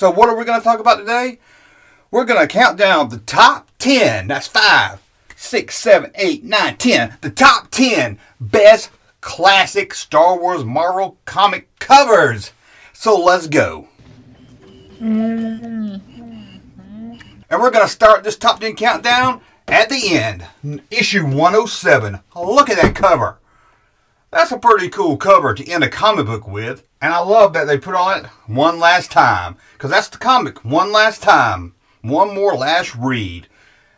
So what are we going to talk about today? We're going to count down the top 10. That's 5, 6, 7, 8, 9, 10. The top 10 best classic Star Wars Marvel comic covers. So let's go. And we're going to start this top 10 countdown at the end. Issue 107. Look at that cover. That's a pretty cool cover to end a comic book with. And I love that they put on it One Last Time. Because that's the comic. One Last Time. One more last read.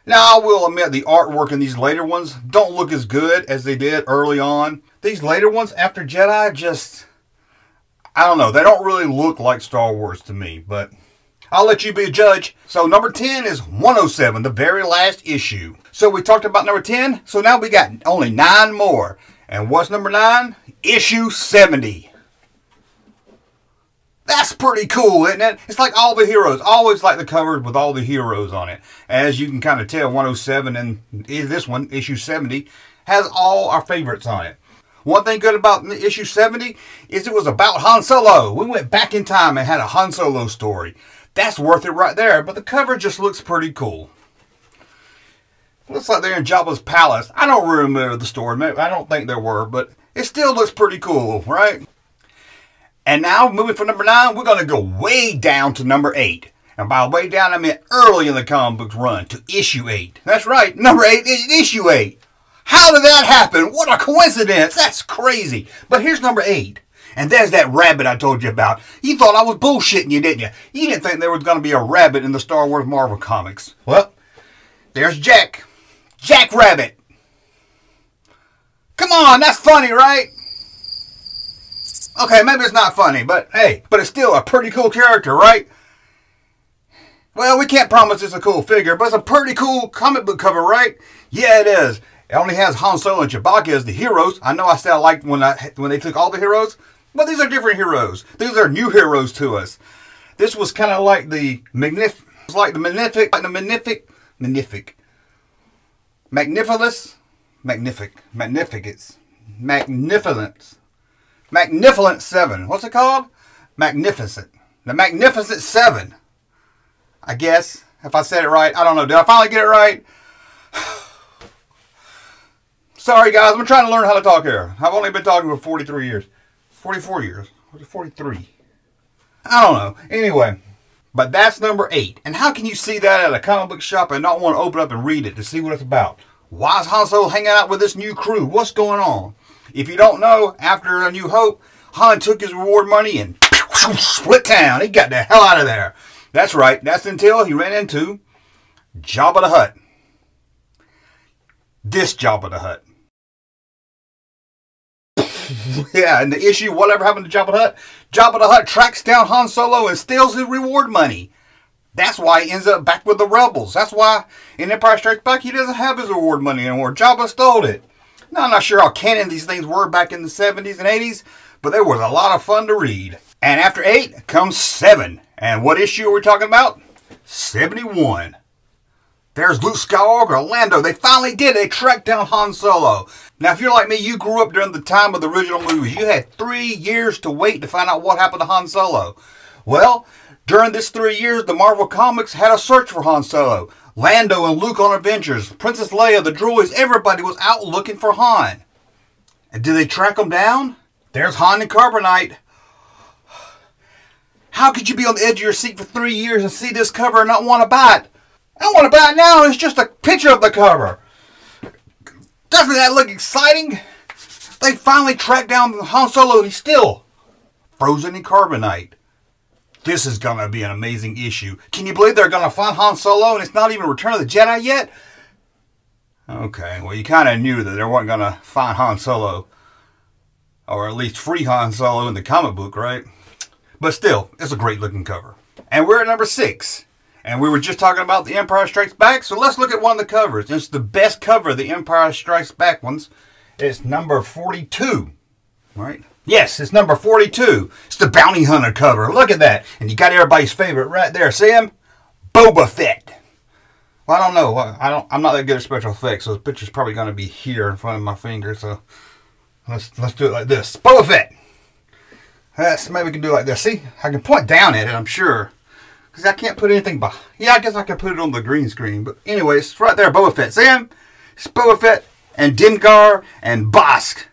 Now, I will admit the artwork in these later ones don't look as good as they did early on. These later ones after Jedi just, I don't know. They don't really look like Star Wars to me. But I'll let you be a judge. So number 10 is 107. The very last issue. So we talked about number 10. So now we got only 9 more. And what's number 9? Issue 70. That's pretty cool, isn't it? It's like all the heroes. I always like the covers with all the heroes on it. As you can kind of tell, 107 and this one, issue 70, has all our favorites on it. One thing good about issue 70 is it was about Han Solo. We went back in time and had a Han Solo story. That's worth it right there. But the cover just looks pretty cool. Looks like they're in Jabba's palace. I don't remember the story. Maybe, I don't think there were, but it still looks pretty cool, right? And now, moving from number 9, we're going to go way down to number 8. And by way down, I mean early in the comic book run to issue 8. That's right, number 8 is issue 8. How did that happen? What a coincidence. That's crazy. But here's number 8. And there's that rabbit I told you about. You thought I was bullshitting you, didn't you? You didn't think there was going to be a rabbit in the Star Wars Marvel comics. Well, there's Jack. Jack Rabbit. Come on, that's funny, right? Okay, maybe it's not funny, but hey, but it's still a pretty cool character, right? Well, we can't promise it's a cool figure, but it's a pretty cool comic book cover, right? Yeah, it is. It only has Han Solo and Chewbacca as the heroes. I know I said I liked when they took all the heroes, but these are different heroes. These are new heroes to us. This was kind of like the Magnificent 7. What's it called? Magnificent. The Magnificent 7. I guess. If I said it right. I don't know. Did I finally get it right? Sorry guys. I'm trying to learn how to talk here. I've only been talking for 43 years. 44 years. 43. I don't know. Anyway. But that's number 8. And how can you see that at a comic book shop and not want to open up and read it to see what it's about? Why is Han Solo hanging out with this new crew? What's going on? If you don't know, after A New Hope, Han took his reward money and split town. He got the hell out of there. That's right. That's until he ran into Jabba the Hutt. This Jabba the Hutt. Yeah, in the issue, whatever happened to Jabba the Hutt? Jabba the Hutt tracks down Han Solo and steals his reward money. That's why he ends up back with the rebels. That's why in Empire Strikes Back, he doesn't have his reward money anymore. Jabba stole it. Now, I'm not sure how canon these things were back in the 70s and 80s, but they was a lot of fun to read. And after 8 comes 7. And what issue are we talking about? 71. There's Luke Skywalker, Lando. They finally did it. They tracked down Han Solo. Now, if you're like me, you grew up during the time of the original movies. You had 3 years to wait to find out what happened to Han Solo. Well, during this 3 years, the Marvel Comics had a search for Han Solo. Lando and Luke on adventures. Princess Leia, the droids, everybody was out looking for Han. And did they track him down? There's Han and Carbonite. How could you be on the edge of your seat for 3 years and see this cover and not want to buy it? I want to buy it now. It's just a picture of the cover. Doesn't that look exciting? They finally tracked down Han Solo and he's still frozen in Carbonite. This is going to be an amazing issue. Can you believe they're going to find Han Solo and it's not even Return of the Jedi yet? Okay, well you kind of knew that they weren't going to find Han Solo. Or at least free Han Solo in the comic book, right? But still, it's a great looking cover. And we're at number 6. And we were just talking about The Empire Strikes Back. So let's look at one of the covers. It's the best cover of The Empire Strikes Back ones. It's number 42. Right? Yes, it's number 42. It's the Bounty Hunter cover. Look at that. And you got everybody's favorite right there. See him? Boba Fett. Well, I don't know. I'm not that good at special effects, so the picture's probably going to be here in front of my finger. So let's do it like this. Boba Fett. Maybe we can do it like this. See? I can point down at it, I'm sure. Because I can't put anything by. Yeah, I guess I could put it on the green screen. But anyway, it's right there, Boba Fett. See him? It's Boba Fett and Dengar and Bossk.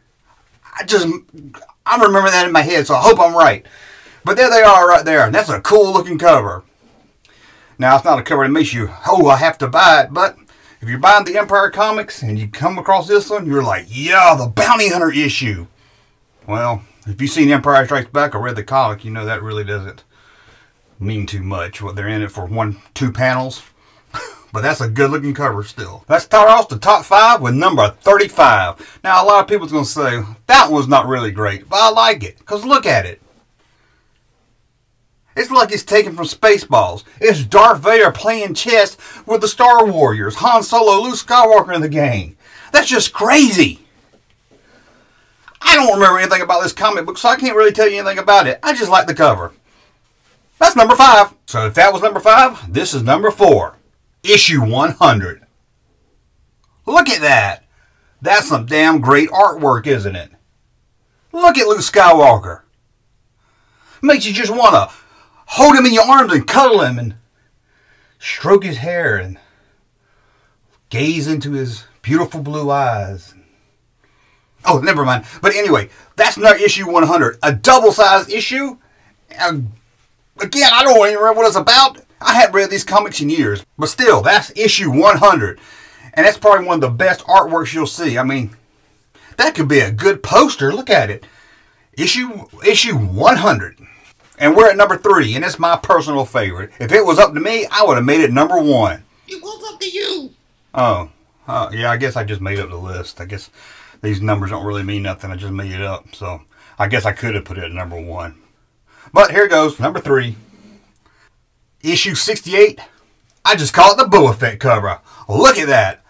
I remember that in my head, so I hope I'm right. But there they are right there. And that's a cool looking cover. Now, it's not a cover that makes you, oh, I have to buy it. But if you're buying the Empire comics and you come across this one, you're like, yeah, the Bounty Hunter issue. Well, if you've seen Empire Strikes Back or read the comic, you know that really doesn't mean too much. Well, they're in it for 1-2 panels. But that's a good looking cover still. Let's start off the top 5 with number 35. Now, a lot of people's going to say, that one's not really great. But I like it, because look at it. It's like it's taken from Spaceballs. It's Darth Vader playing chess with the Star Warriors. Han Solo, Luke Skywalker, and the gang. That's just crazy. I don't remember anything about this comic book, so I can't really tell you anything about it. I just like the cover. That's number 5. So if that was number 5, this is number 4. Issue 100. Look at that. That's some damn great artwork, isn't it? Look at Luke Skywalker. Makes you just want to hold him in your arms and cuddle him and stroke his hair and gaze into his beautiful blue eyes. Oh, never mind. But anyway, that's not issue 100. A double-sized issue. Again, I don't even remember what it's about. I haven't read these comics in years. But still, that's issue 100. And that's probably one of the best artworks you'll see. I mean, that could be a good poster. Look at it. Issue 100. And we're at number 3, and it's my personal favorite. If it was up to me, I would have made it number 1. It was up to you. Oh, yeah, I guess I just made up the list. I guess these numbers don't really mean nothing. I just made it up. So I guess I could have put it at number 1. But here goes, number 3. Issue 68. I just call it the Boba Fett cover. Look at that.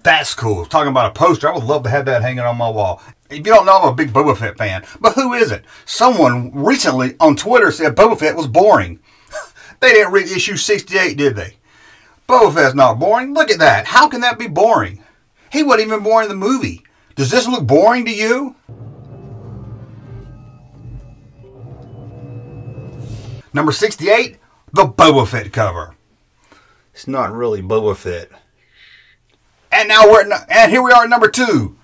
That's cool. Talking about a poster, I would love to have that hanging on my wall. If you don't know, I'm a big Boba Fett fan. But who isn't? Someone recently on Twitter said Boba Fett was boring. They didn't read issue 68, did they? Boba Fett's not boring. Look at that. How can that be boring? He wasn't even boring in the movie. Does this look boring to you? Number 68, the Boba Fett cover. It's not really Boba Fett. And now here we are at number 2.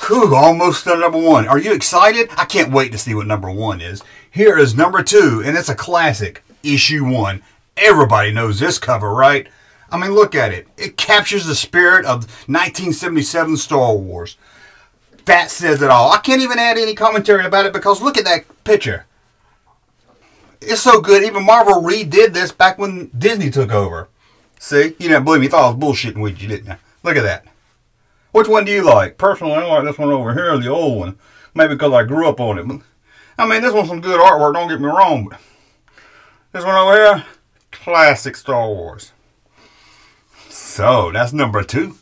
Whew, almost to number 1. Are you excited? I can't wait to see what number 1 is. Here is number 2, and it's a classic. Issue 1. Everybody knows this cover, right? I mean, look at it. It captures the spirit of 1977 Star Wars. That says it all. I can't even add any commentary about it because look at that picture. It's so good. Even Marvel redid this back when Disney took over. See? You didn't believe me. You thought I was bullshitting with you, didn't you? Look at that. Which one do you like? Personally, I like this one over here, the old one. Maybe because I grew up on it. But, I mean, this one's some good artwork, don't get me wrong. But this one over here, classic Star Wars. So, that's number 2.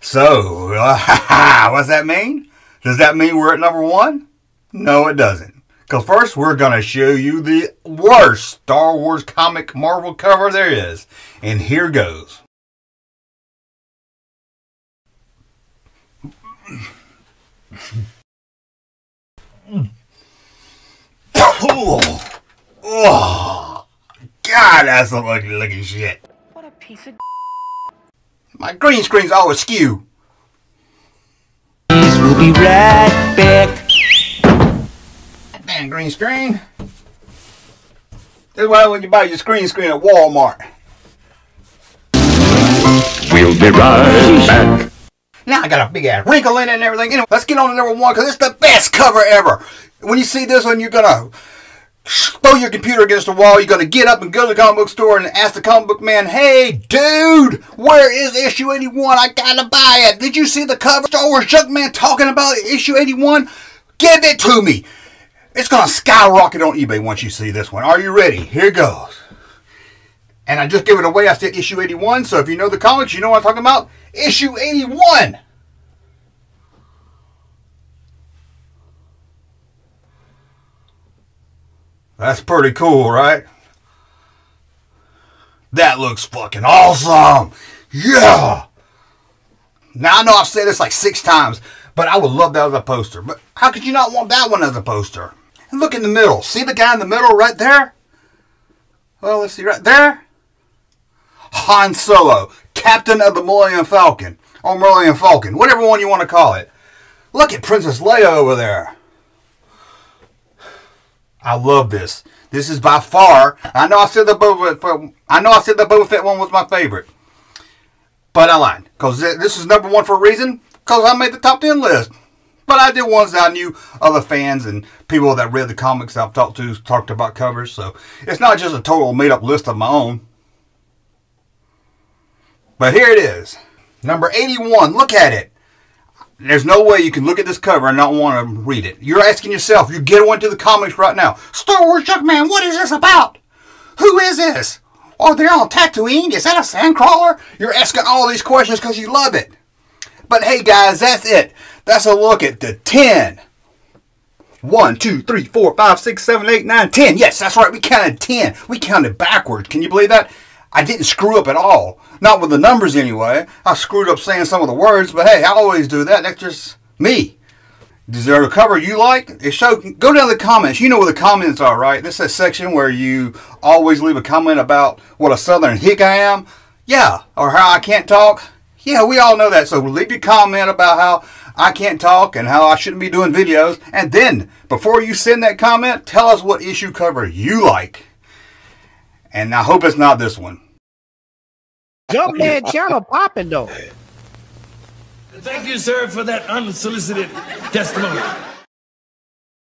So, what's that mean? Does that mean we're at number 1? No, it doesn't. Because first, we're going to show you the worst Star Wars comic Marvel cover there is. And here goes. Oh, God, that's some ugly looking shit. What a piece of my green screen's all askew. We'll be right back. Damn green screen. This is why when you buy your screen at Walmart. We'll be right back. Now I got a big ass wrinkle in it and everything. Anyway, let's get on to number 1 because it's the best cover ever. When you see this one, you're going to throw your computer against the wall. You're going to get up and go to the comic book store and ask the comic book man, hey, dude, where is issue 81? I got to buy it. Did you see the cover? Star Wars Junkman talking about issue 81? Give it to me. It's going to skyrocket on eBay once you see this one. Are you ready? Here goes. And I just gave it away. I said issue 81. So if you know the comics, you know what I'm talking about. Issue 81. That's pretty cool, right? That looks fucking awesome. Yeah. Now, I know I've said this like 6 times, but I would love that as a poster. But how could you not want that one as a poster? And look in the middle. See the guy in the middle right there? Well, let's see right there. Han Solo, Captain of the Millennium Falcon, or Millennium Falcon, whatever one you want to call it. Look at Princess Leia over there. I love this. This is by far. I know I said the Boba Fett one was my favorite, but I lied because this is number one for a reason. Because I made the top 10 list. But I did ones that I knew other fans and people that read the comics I've talked about covers. So it's not just a total made up list of my own. But here it is. Number 81. Look at it. There's no way you can look at this cover and not want to read it. You're asking yourself, you get into the comics right now. Star Wars Junkman, what is this about? Who is this? Oh, they're on Tatooine? Is that a sandcrawler? You're asking all these questions because you love it. But hey guys, that's it. That's a look at the 10. 1, 2, 3, 4, 5, 6, 7, 8, 9, 10. Yes, that's right. We counted 10. We counted backwards. Can you believe that? I didn't screw up at all. Not with the numbers anyway. I screwed up saying some of the words, but hey, I always do that. That's just me. Is there a cover you like? Go down to the comments. You know where the comments are, right? This is a section where you always leave a comment about what a southern hick I am. Yeah. Or how I can't talk. Yeah, we all know that. So leave your comment about how I can't talk and how I shouldn't be doing videos. And then, before you send that comment, tell us what issue cover you like. And I hope it's not this one. Jumpman channel popping though. Thank you, sir, for that unsolicited testimony.